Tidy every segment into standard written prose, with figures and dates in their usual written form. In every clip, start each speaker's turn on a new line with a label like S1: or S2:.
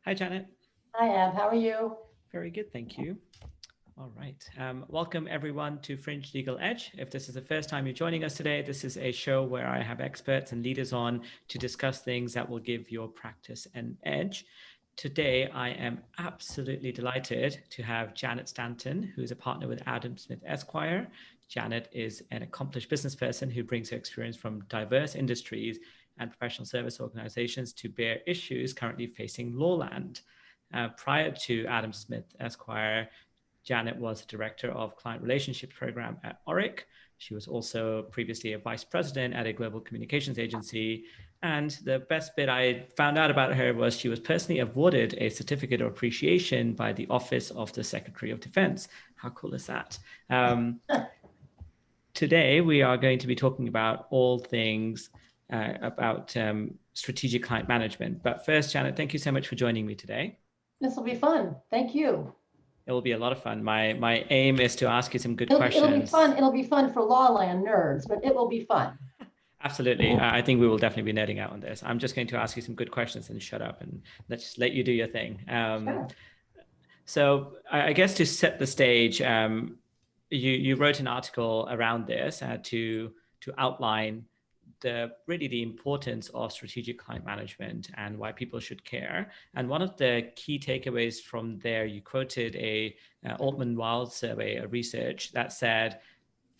S1: Hi, Janet.
S2: Hi, Ab. How are you?
S1: Very good, thank you. All right. Welcome, everyone, to Fringe Legal Edge. If this is the first time you're joining us today, this is a show where I have experts and leaders on to discuss things that will give your practice an edge. Today, I am absolutely delighted to have Janet Stanton, who is a partner with Adam Smith Esquire. Janet is an accomplished business person who brings her experience from diverse industries and professional service organizations to bear issues currently facing Lawland. Prior to Adam Smith Esquire, Janet was the director of client relationships program at Oric. She was also previously a vice president at a global communications agency. And the best bit I found out about her was she was personally awarded a certificate of appreciation by the Office of the Secretary of Defense. How cool is that? Today, we are going to be talking about all things about strategic client management. But first, Janet, thank you so much for joining me today.
S2: This will be fun. Thank you.
S1: It will be a lot of fun. My aim is to ask you some good
S2: It'll be
S1: questions.
S2: fun. It'll be fun for Lawland nerds, but it will be fun.
S1: Absolutely. I think we will definitely be nerding out on this. I'm just going to ask you some good questions and shut up and let's let you do your thing.
S2: Sure.
S1: So I guess to set the stage, you wrote an article around this to outline the importance of strategic client management and why people should care. And one of the key takeaways from there, you quoted a Altman Wild survey, a research that said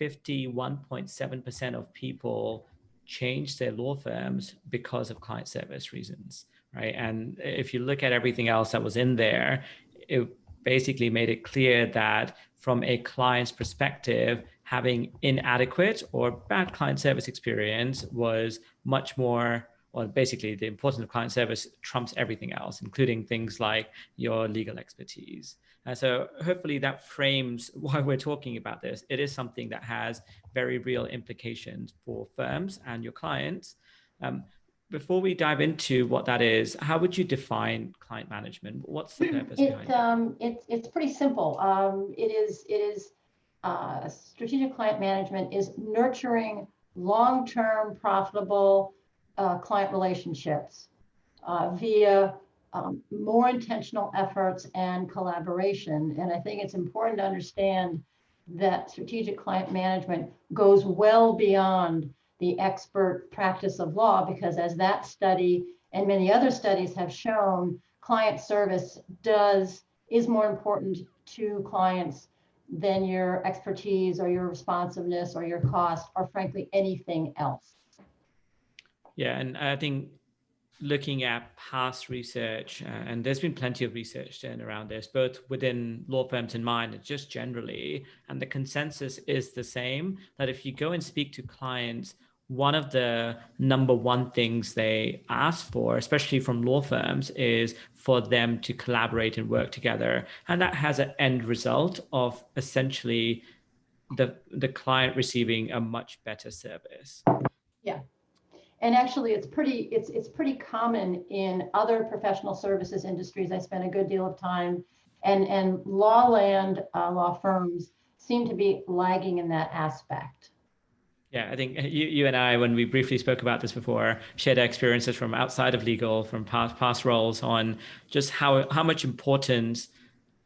S1: 51.7% of people changed their law firms because of client service reasons, right? And if you look at everything else that was in there, it basically made it clear that from a client's perspective, having inadequate or bad client service experience was much more, or basically the importance of client service trumps everything else, including things like your legal expertise. So hopefully that frames why we're talking about this. It is something that has very real implications for firms and your clients. Um, Before we dive into what that is, how would you define client management? What's the purpose behind it?
S2: It's pretty simple. Strategic client management is nurturing long-term profitable client relationships via more intentional efforts and collaboration. And I think it's important to understand that strategic client management goes well beyond the expert practice of law, because as that study and many other studies have shown, client service is more important to clients than your expertise or your responsiveness or your cost or frankly anything else.
S1: Yeah, and I think looking at past research, and there's been plenty of research done around this, both within law firms in mind and just generally, and the consensus is the same, that if you go and speak to clients, one of the number one things they ask for, especially from law firms, is for them to collaborate and work together. And that has an end result of essentially the client receiving a much better service.
S2: Yeah. And actually, it's pretty common in other professional services industries. I spent a good deal of time, and law firms seem to be lagging in that aspect.
S1: Yeah, I think you and I, when we briefly spoke about this before, shared experiences from outside of legal, from past roles on just how much importance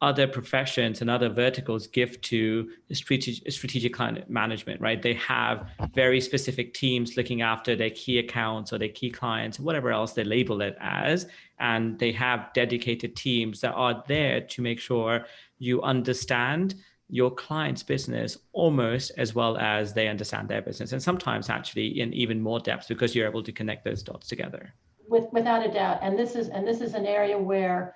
S1: other professions and other verticals give to strategic client management, right? They have very specific teams looking after their key accounts or their key clients, whatever else they label it as. And they have dedicated teams that are there to make sure you understand your client's business almost as well as they understand their business. And sometimes actually in even more depth because you're able to connect those dots together.
S2: Without a doubt. And this is an area where,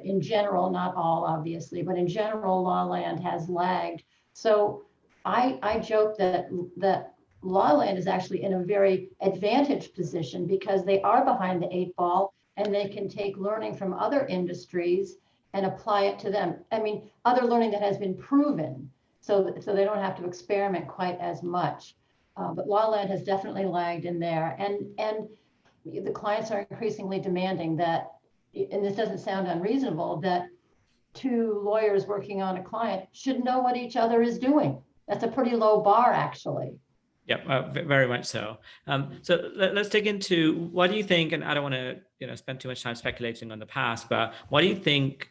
S2: in general, not all obviously, but in general, Lawland has lagged. So I joke that Lawland is actually in a very advantaged position because they are behind the eight ball and they can take learning from other industries and apply it to them. I mean, other learning that has been proven, so they don't have to experiment quite as much. But Lawland has definitely lagged in there, and the clients are increasingly demanding that, and this doesn't sound unreasonable, that two lawyers working on a client should know what each other is doing. That's a pretty low bar, actually.
S1: Yep, very much so. So let's dig into what do you think, and I don't want to, spend too much time speculating on the past, but what do you think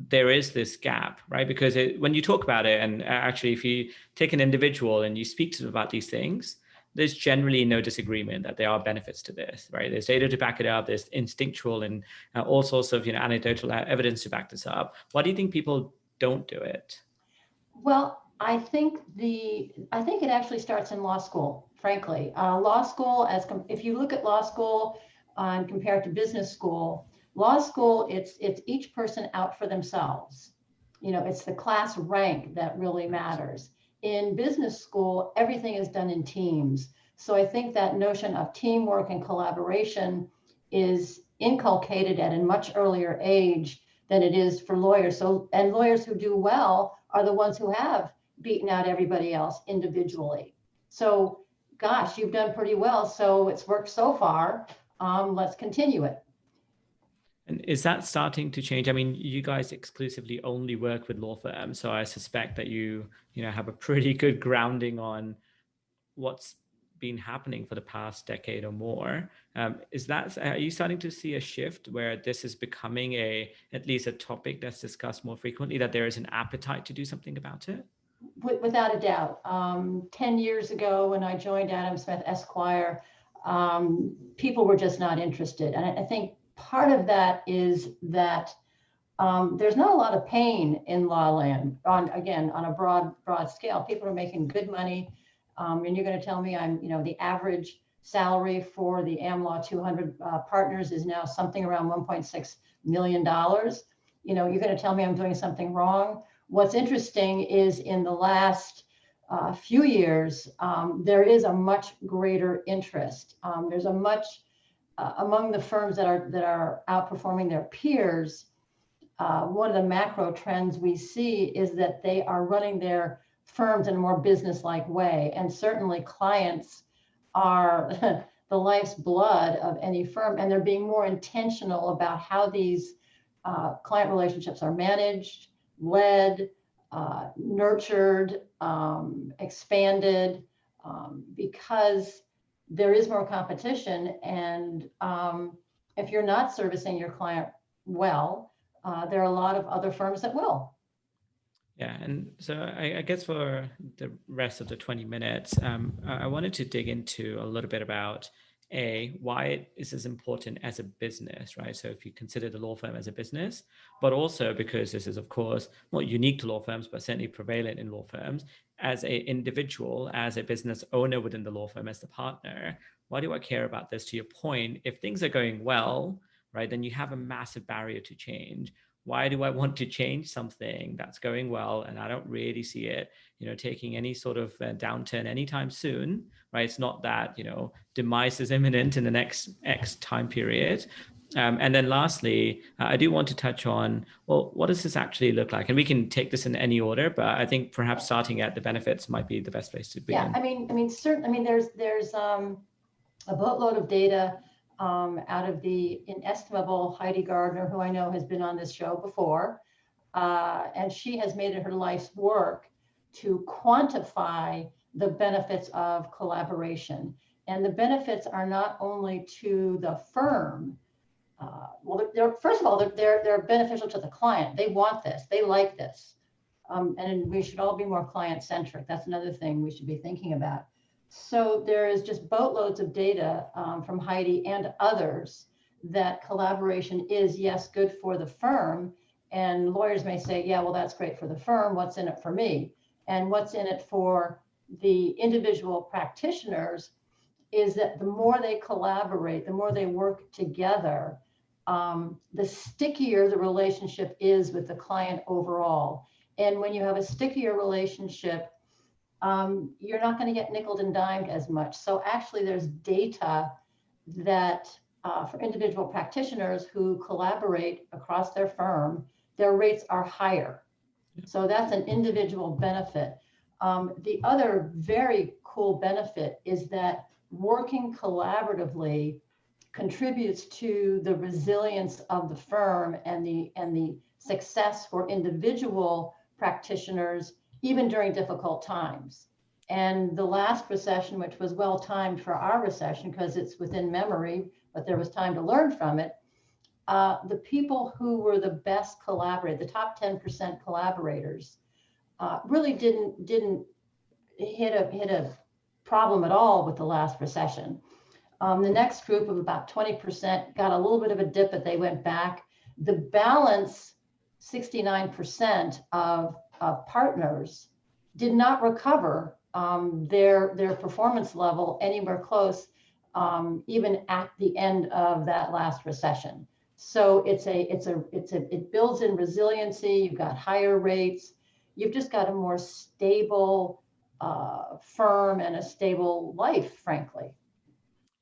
S1: there is this gap, right? Because when you talk about it, and actually, if you take an individual and you speak to them about these things, there's generally no disagreement that there are benefits to this, right? There's data to back it up. There's instinctual and all sorts of, anecdotal evidence to back this up. Why do you think people don't do it?
S2: Well, I think it actually starts in law school, frankly. Law school, if you look at law school and compare it to business school, law school, it's each person out for themselves. It's the class rank that really matters. In business school, everything is done in teams. So I think that notion of teamwork and collaboration is inculcated at a much earlier age than it is for lawyers. And lawyers who do well are the ones who have beaten out everybody else individually. So, gosh, you've done pretty well. So it's worked so far. Let's continue it.
S1: And is that starting to change? I mean, you guys exclusively only work with law firms, so I suspect that you have a pretty good grounding on what's been happening for the past decade or more. Are you starting to see a shift where this is becoming at least a topic that's discussed more frequently, that there is an appetite to do something about it?
S2: Without a doubt. 10 years ago, when I joined Adam Smith Esquire, people were just not interested. And I think part of that is that there's not a lot of pain in law land, on a broad scale. People are making good money. And you're going to tell me the average salary for the AmLaw 200 partners is now something around $1.6 million. You're going to tell me I'm doing something wrong. What's interesting is in the last few years, there is a much greater interest. There's a much among the firms that are outperforming their peers. One of the macro trends we see is that they are running their firms in a more business-like way. And certainly clients are the life's blood of any firm, and they're being more intentional about how these client relationships are managed, led, nurtured, expanded, because there is more competition. And if you're not servicing your client well, there are a lot of other firms that will.
S1: Yeah, and so I guess for the rest of the 20 minutes, I wanted to dig into a little bit about why is this important as a business, right? So if you consider the law firm as a business, but also because this is, of course, not unique to law firms, but certainly prevalent in law firms, as an individual, as a business owner within the law firm, as the partner, why do I care about this? To your point, if things are going well, right, then you have a massive barrier to change. Why do I want to change something that's going well? And I don't really see it, taking any sort of downturn anytime soon, right? It's not that, demise is imminent in the next X time period. And then lastly, I do want to touch on, well, what does this actually look like? And we can take this in any order, but I think perhaps starting at the benefits might be the best place to begin.
S2: Yeah, certainly, there's a boatload of data out of the inestimable Heidi Gardner, who I know has been on this show before. And she has made it her life's work to quantify the benefits of collaboration. And the benefits are not only to the firm. First of all, they're beneficial to the client. They want this, they like this. And we should all be more client-centric. That's another thing we should be thinking about. So there is just boatloads of data from Heidi and others that collaboration is, yes, good for the firm. And lawyers may say, yeah, well, that's great for the firm. What's in it for me? And what's in it for the individual practitioners is that the more they collaborate, the more they work together, the stickier the relationship is with the client overall. And when you have a stickier relationship, you're not going to get nickeled and dimed as much. So actually there's data that for individual practitioners who collaborate across their firm, their rates are higher. So that's an individual benefit. The other very cool benefit is that working collaboratively contributes to the resilience of the firm and the success for individual practitioners, even during difficult times. And the last recession, which was well timed for our recession because it's within memory, but there was time to learn from it. The people who were the best collaborators, the top 10% collaborators, really didn't hit a problem at all with the last recession. The next group of about 20% got a little bit of a dip, but they went back. The balance, 69% of partners did not recover their performance level anywhere close, even at the end of that last recession. So it builds in resiliency. You've got higher rates. You've just got a more stable firm and a stable life, frankly.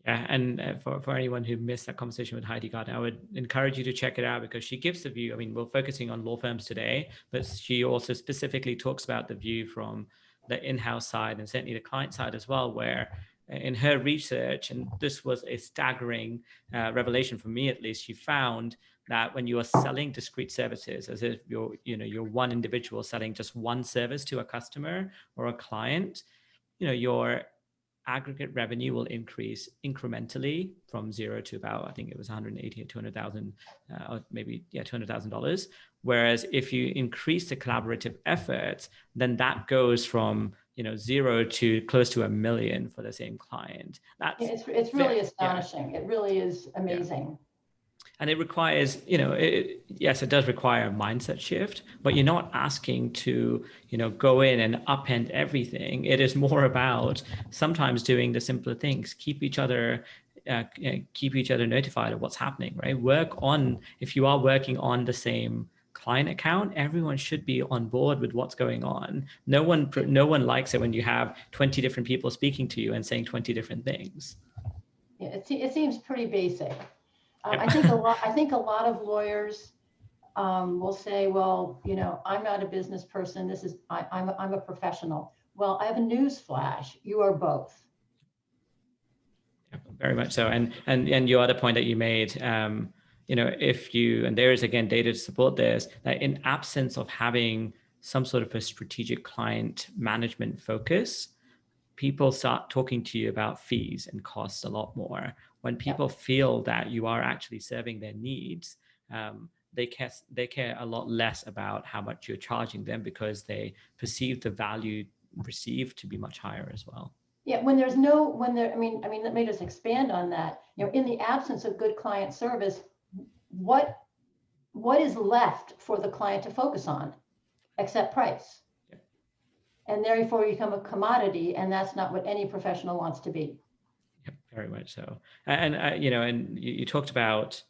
S1: Yeah, and for anyone who missed that conversation with Heidi Gardner, I would encourage you to check it out because she gives the view. I mean, we're focusing on law firms today, but she also specifically talks about the view from the in-house side and certainly the client side as well, where in her research, and this was a staggering revelation for me at least, she found that when you are selling discrete services, as if you're one individual selling just one service to a customer or a client, your aggregate revenue will increase incrementally from zero to about, I think it was 180 or 200,000, or maybe $200,000. Whereas if you increase the collaborative efforts, then that goes from zero to close to $1 million for the same client.
S2: It's really astonishing. Yeah. It really is amazing. Yeah.
S1: And it requires, yes, it does require a mindset shift, but you're not asking to, go in and upend everything. It is more about sometimes doing the simpler things, keep each other notified of what's happening, right? If you are working on the same client account, everyone should be on board with what's going on. No one likes it when you have 20 different people speaking to you and saying 20 different things.
S2: Yeah, it seems pretty basic. I think a lot of lawyers will say, well, I'm not a business person. I'm a professional. Well, I have a news flash. You are both.
S1: Yeah, very much so. And your other point that you made, and there is again data to support this, that in absence of having some sort of a strategic client management focus, people start talking to you about fees and costs a lot more. When people feel that you are actually serving their needs, they care a lot less about how much you're charging them because they perceive the value received to be much higher as well.
S2: Yeah, let me just expand on that. In the absence of good client service, what is left for the client to focus on except price? And therefore you become a commodity, and that's not what any professional wants to be.
S1: Yep, very much so. And and you talked about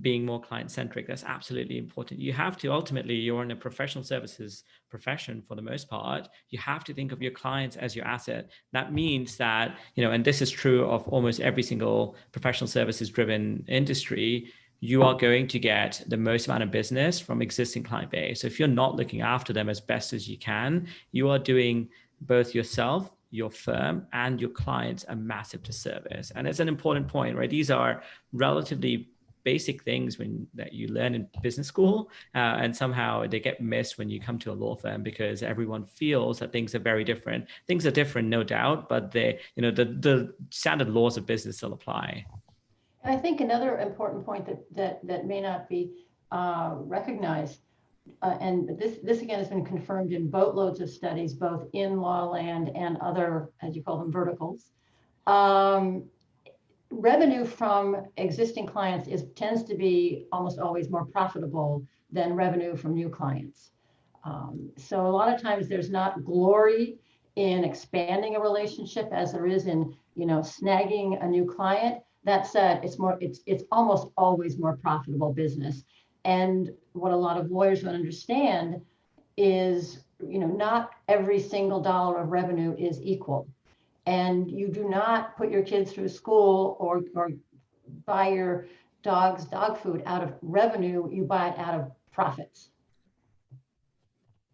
S1: being more client-centric. That's absolutely important. You have to, ultimately, you're in a professional services profession for the most part. You have to think of your clients as your asset. That means that, and this is true of almost every single professional services driven industry, you are going to get the most amount of business from existing client base. So if you're not looking after them as best as you can, you are doing both yourself, your firm, and your clients a massive disservice. And it's an important point, right? These are relatively basic things that you learn in business school, and somehow they get missed when you come to a law firm because everyone feels that things are very different. Things are different, no doubt, but the standard laws of business still apply.
S2: And I think another important point that may not be recognized, and this again has been confirmed in boatloads of studies, both in law land and other, as you call them, verticals. Revenue from existing clients tends to be almost always more profitable than revenue from new clients. So a lot of times there's not glory in expanding a relationship as there is in snagging a new client. That said, it's almost always more profitable business. And what a lot of lawyers don't understand is, not every single dollar of revenue is equal. And you do not put your kids through school or buy your dog's dog food out of revenue, you buy it out of profits.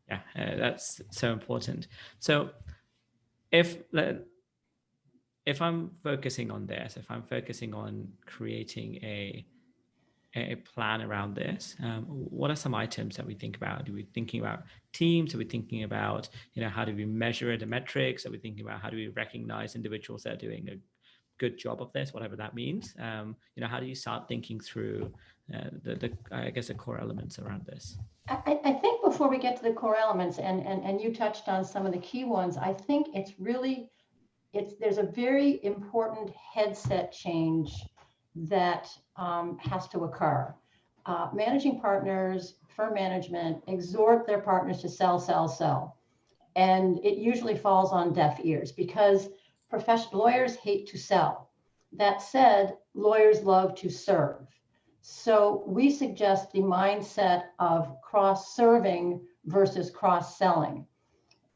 S1: Yeah, that's so important. So if I'm focusing on this, if I'm focusing on creating a a plan around this, what are some items that we think about? Are we thinking about teams? Are we thinking about, how do we measure the metrics? Are we thinking about how do we recognize individuals that are doing a good job of this, whatever that means? How do you start thinking through I guess the core elements around this?
S2: I think before we get to the core elements, and you touched on some of the key ones, I think there's a very important headset change that has to occur. Managing partners, firm management exhort their partners to sell, sell, sell. And it usually falls on deaf ears because professional lawyers hate to sell. That said, lawyers love to serve. So we suggest the mindset of cross-serving versus cross-selling.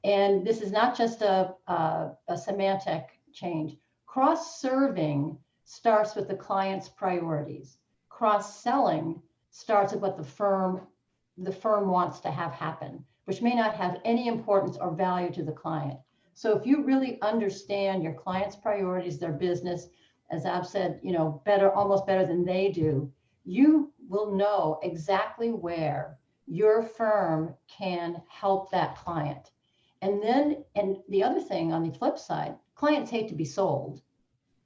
S2: And this is not just a semantic change. Cross-serving starts with the client's priorities. Cross-selling starts with what the firm wants to have happen, which may not have any importance or value to the client. So if you really understand your client's priorities, their business, as Ab said, almost better than they do, you will know exactly where your firm can help that client. And the other thing on the flip side, clients hate to be sold,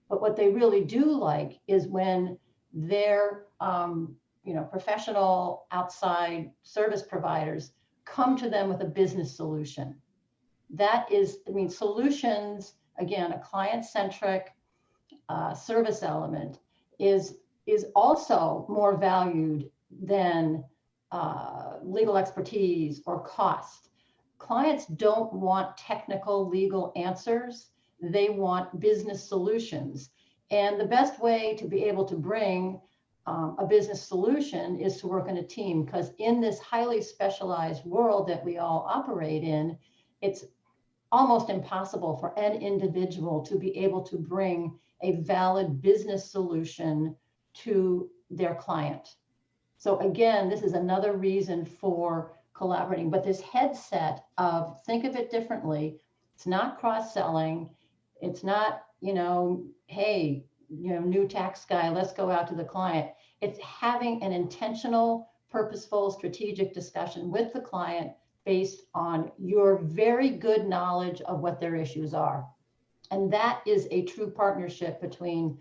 S2: but what they really do like is when their professional outside service providers come to them with a business solution. Solutions, again, a client-centric service element is also more valued than legal expertise or cost. Clients don't want technical legal answers. They want business solutions. And the best way to be able to bring a business solution is to work in a team, because in this highly specialized world that we all operate in, it's almost impossible for an individual to be able to bring a valid business solution to their client. So again, this is another reason for collaborating, but this headset of think of it differently. It's not cross-selling. It's not, hey, new tax guy, let's go out to the client. It's having an intentional, purposeful, strategic discussion with the client based on your very good knowledge of what their issues are. And that is a true partnership between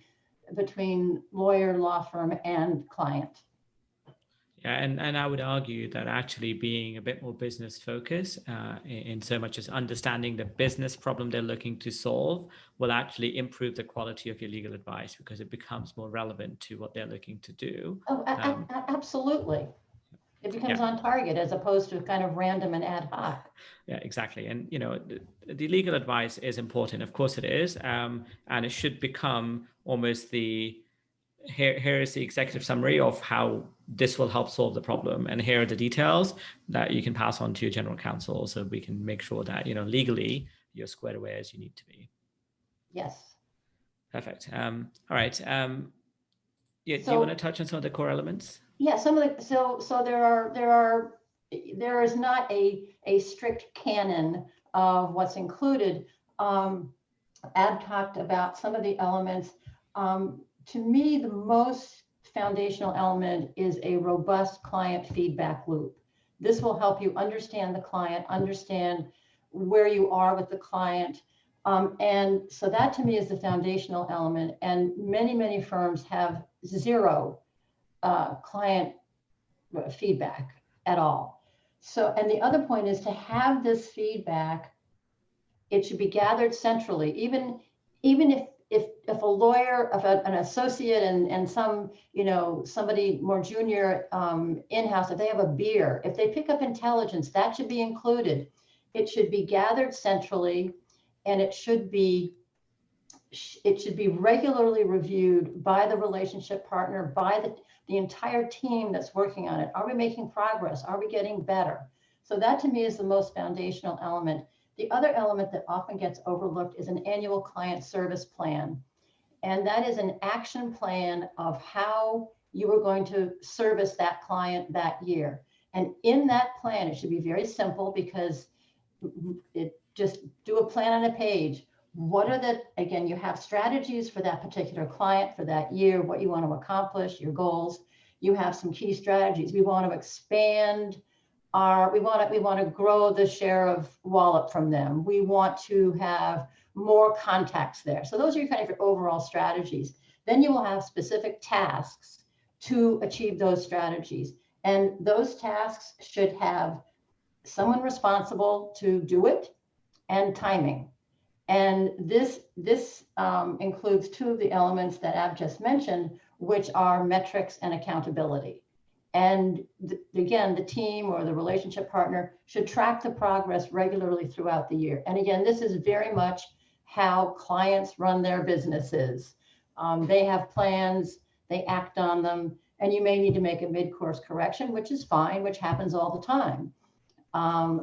S2: lawyer, law firm, and client.
S1: Yeah, and I would argue that actually being a bit more business focused in so much as understanding the business problem they're looking to solve will actually improve the quality of your legal advice, because it becomes more relevant to what they're looking to do.
S2: Oh, absolutely. It becomes on target as opposed to kind of random and ad hoc.
S1: Yeah, exactly. And, the legal advice is important. Of course it is. And it should become almost here is the executive summary of how this will help solve the problem. And here are the details that you can pass on to your general counsel, so we can make sure that, legally you're squared away as you need to be.
S2: Yes.
S1: Perfect. All right. Do you want to touch on some of the core elements?
S2: Yeah, so there is not a strict canon of what's included. Ab talked about some of the elements. To me, the most foundational element is a robust client feedback loop. This will help you understand the client, understand where you are with the client. And so that to me is the foundational element. And many firms have zero client feedback at all. So, and the other point is to have this feedback, it should be gathered centrally. Even if a lawyer, an associate and some, somebody more junior in-house, if they have a beer, if they pick up intelligence, that should be included. It should be gathered centrally, and it should be regularly reviewed by the relationship partner, by the entire team that's working on it. Are we making progress? Are we getting better? So that to me is the most foundational element. The other element that often gets overlooked is an annual client service plan. And that is an action plan of how you are going to service that client that year. And in that plan, it should be very simple, because just do a plan on a page. Again, you have strategies for that particular client for that year, what you want to accomplish, your goals. you have some key strategies. We want to expand we want to grow the share of wallet from them. We want to have more contacts there. So those are kind of your overall strategies. Then you will have specific tasks to achieve those strategies. And those tasks should have someone responsible to do it and timing. And this includes two of the elements that Ab just mentioned, which are metrics and accountability. And again, the team or the relationship partner should track the progress regularly throughout the year. And again, this is very much how clients run their businesses. They have plans, they act on them, and you may need to make a mid-course correction, which is fine, which happens all the time.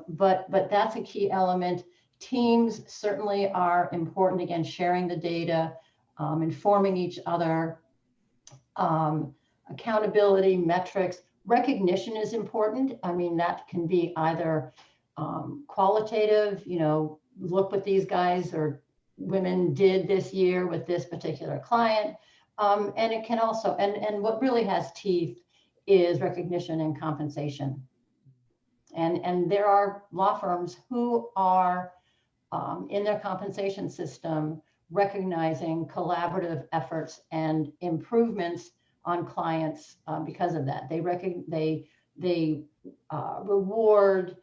S2: But that's a key element. Teams certainly are important. Again, sharing the data, informing each other. Accountability, metrics, recognition is important. I mean, that can be either qualitative, look what these guys or women did this year with this particular client. And it can also, and what really has teeth is recognition and compensation. And there are law firms who are in their compensation system recognizing collaborative efforts and improvements on clients because of that. They reward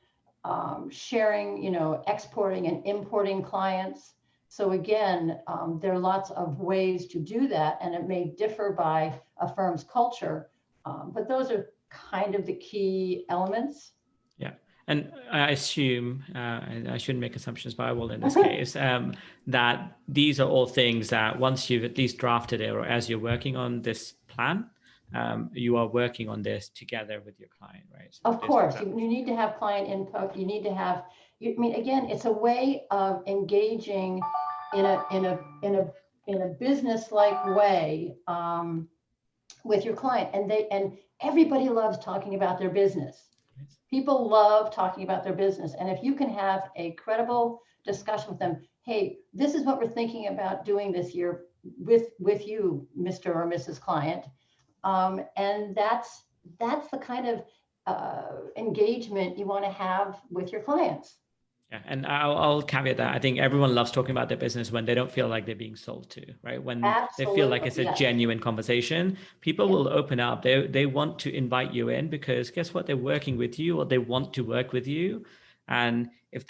S2: sharing, exporting and importing clients. So again, there are lots of ways to do that, and it may differ by a firm's culture, but those are kind of the key elements.
S1: Yeah. And I assume, and I shouldn't make assumptions, but I will in this case, that these are all things that once you've at least drafted it, or as you're working on this plan, you are working on this together with your client, right? So
S2: of course, you need to have client input. You need to have, I mean, again, it's a way of engaging in a business-like way with your client, and everybody loves talking about their business. People love talking about their business. And if you can have a credible discussion with them, hey, this is what we're thinking about doing this year with you, Mr. or Mrs. Client. And that's the kind of engagement you want to have with your clients.
S1: Yeah, and I'll caveat that. I think everyone loves talking about their business when they don't feel like they're being sold to, right? When they feel like it's a genuine conversation, people will open up. They want to invite you in because guess what? They're working with you, or they want to work with you. And if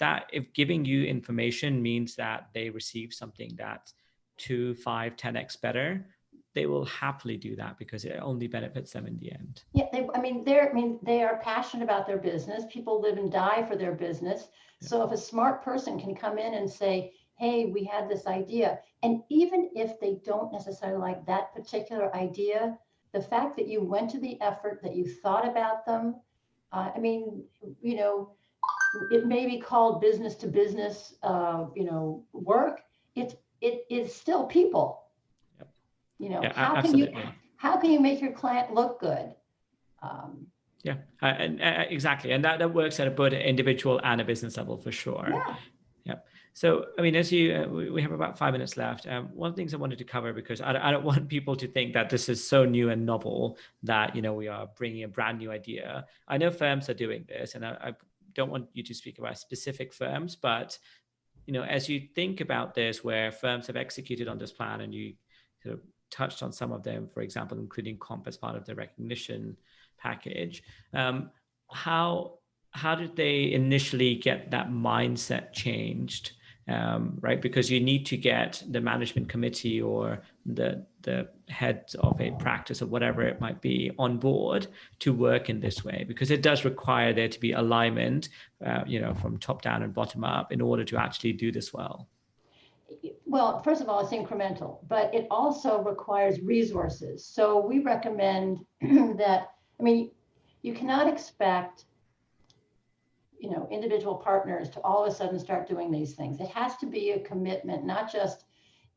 S1: giving you information means that they receive something that's 2, 5, 10x better, they will happily do that because it only benefits them in the end.
S2: Yeah, they are passionate about their business. People live and die for their business. So if a smart person can come in and say, hey, we had this idea, and even if they don't necessarily like that particular idea, the fact that you went to the effort, that you thought about them, it may be called business to business, work. It is still people.
S1: Yep.
S2: How can you make your client look good?
S1: Exactly. And that works at both an individual and a business level for sure. Yeah. So, I mean, as we have about 5 minutes left. One of the things I wanted to cover, because I don't want people to think that this is so new and novel that, we are bringing a brand new idea. I know firms are doing this, and I don't want you to speak about specific firms, but, as you think about this, where firms have executed on this plan, and you sort of touched on some of them, for example, including comp as part of the recognition package. How did they initially get that mindset changed, right? Because you need to get the management committee or the head of a practice or whatever it might be on board to work in this way, because it does require there to be alignment, from top down and bottom up in order to actually do this well.
S2: Well, first of all, it's incremental, but it also requires resources. So we recommend that, you cannot expect, individual partners to all of a sudden start doing these things. It has to be a commitment, not just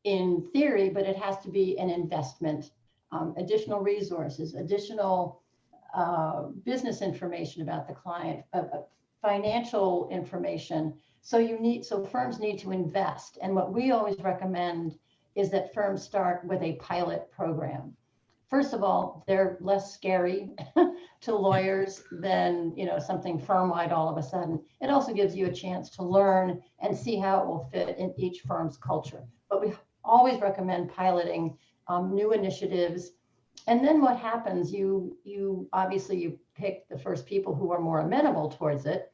S2: in theory, but it has to be an investment, additional resources, additional business information about the client, financial information. So firms need to invest. And what we always recommend is that firms start with a pilot program. first of all, they're less scary to lawyers than, something firm-wide all of a sudden. It also gives you a chance to learn and see how it will fit in each firm's culture. But we always recommend piloting new initiatives. And then what happens, you obviously you pick the first people who are more amenable towards it.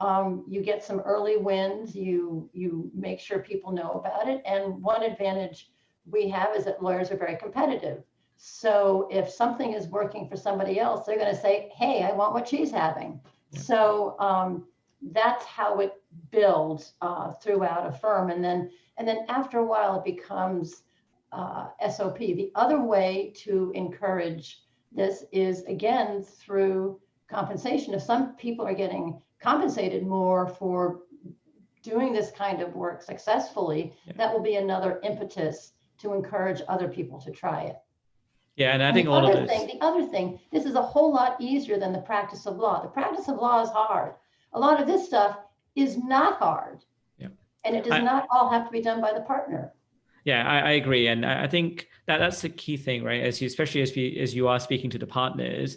S2: You get some early wins, you make sure people know about it. And one advantage we have is that lawyers are very competitive. So if something is working for somebody else, they're going to say, hey, I want what she's having. Yeah. So that's how it builds throughout a firm. And then after a while, it becomes SOP. The other way to encourage this is, again, through compensation. If some people are getting compensated more for doing this kind of work successfully, yeah, that will be another impetus to encourage other people to try it.
S1: Yeah, and I think all of this.
S2: The other thing, this is a whole lot easier than the practice of law. The practice of law is hard. A lot of this stuff is not hard. Yeah. And it does not all have to be done by the partner.
S1: Yeah, I agree. And I think that's the key thing, right? Especially as you are speaking to the partners,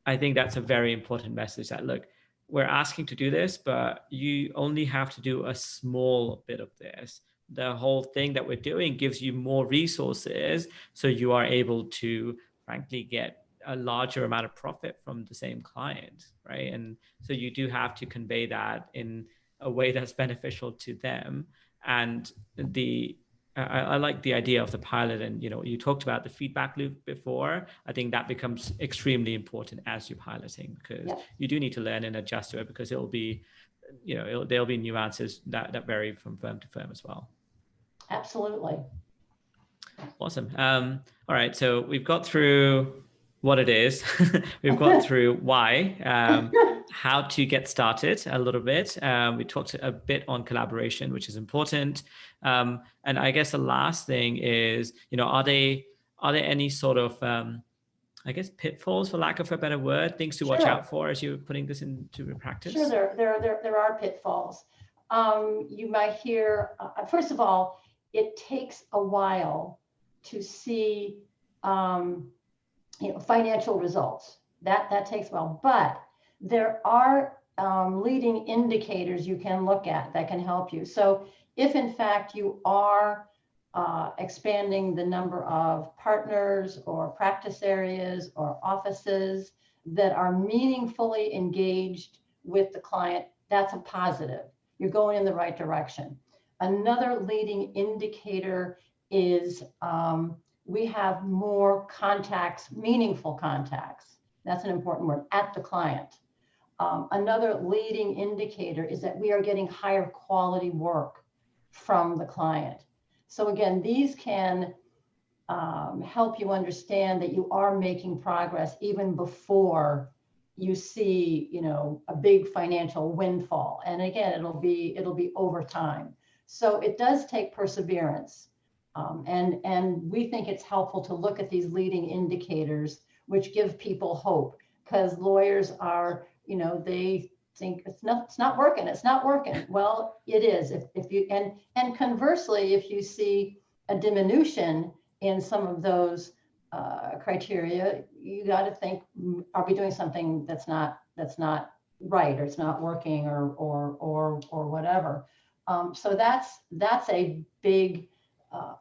S1: I think that's a very important message that, look, we're asking to do this, but you only have to do a small bit of this. The whole thing that we're doing gives you more resources, so you are able to, frankly, get a larger amount of profit from the same client, right? And so you do have to convey that in a way that's beneficial to them. And I like the idea of the pilot, and you talked about the feedback loop before. I think that becomes extremely important as you're piloting, because you do need to learn and adjust to it, because it'll be, there'll be nuances that vary from firm to firm as well.
S2: Absolutely.
S1: Awesome. All right, so we've got through what it is. We've got through why, how to get started a little bit. We talked a bit on collaboration, which is important. And I guess the last thing is, are there any sort of, I guess, pitfalls, for lack of a better word, things to watch out for as you're putting this into practice?
S2: Sure, there are pitfalls. You might hear, first of all, it takes a while to see financial results. That takes a while, but there are leading indicators you can look at that can help you. So if in fact you are expanding the number of partners or practice areas or offices that are meaningfully engaged with the client, that's a positive. You're going in the right direction. Another leading indicator is we have more contacts, meaningful contacts. That's an important word, at the client. Another leading indicator is that we are getting higher quality work from the client. So again, these can help you understand that you are making progress even before you see, a big financial windfall. And again, it'll be over time. So it does take perseverance. And we think it's helpful to look at these leading indicators, which give people hope, because lawyers are, they think it's not working. Well, it is. If you and conversely, if you see a diminution in some of those criteria, you got to think, are we doing something that's not right, or it's not working, or whatever. So that's a big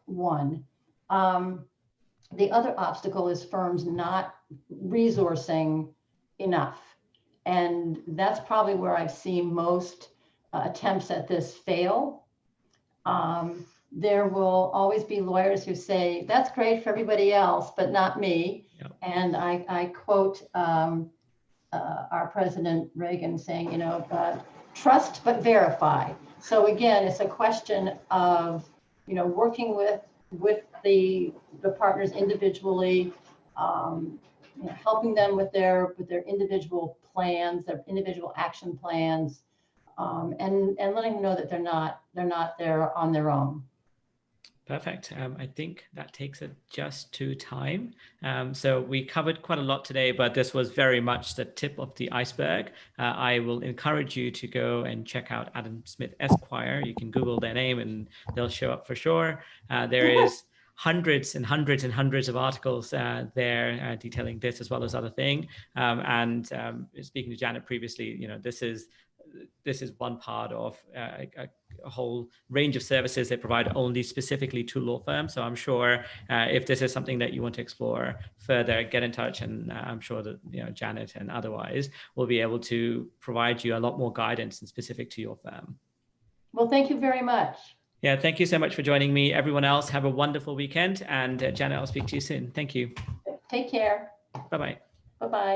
S2: one. The other obstacle is firms not resourcing enough. And that's probably where I've seen most attempts at this fail. There will always be lawyers who say, that's great for everybody else, but not me. Yep. And I quote our President Reagan saying, trust but verify. So again, it's a question of, working with the partners individually, helping them with their individual plans, their individual action plans, and letting them know that they're not there on their own.
S1: Perfect. I think that takes it just to time. So we covered quite a lot today, but this was very much the tip of the iceberg. I will encourage you to go and check out Adam Smith Esquire. You can Google their name and they'll show up for sure. There is hundreds and hundreds and hundreds of articles there detailing this as well as other things. Speaking to Janet previously, this is one part of a whole range of services they provide only specifically to law firms. So I'm sure if this is something that you want to explore further, get in touch, and I'm sure that Janet and otherwise will be able to provide you a lot more guidance and specific to your firm.
S2: Well, thank you very much.
S1: Yeah, thank you so much for joining me. Everyone else, have a wonderful weekend, and Janet, I'll speak to you soon. Thank you.
S2: Take care.
S1: Bye-bye.
S2: Bye-bye.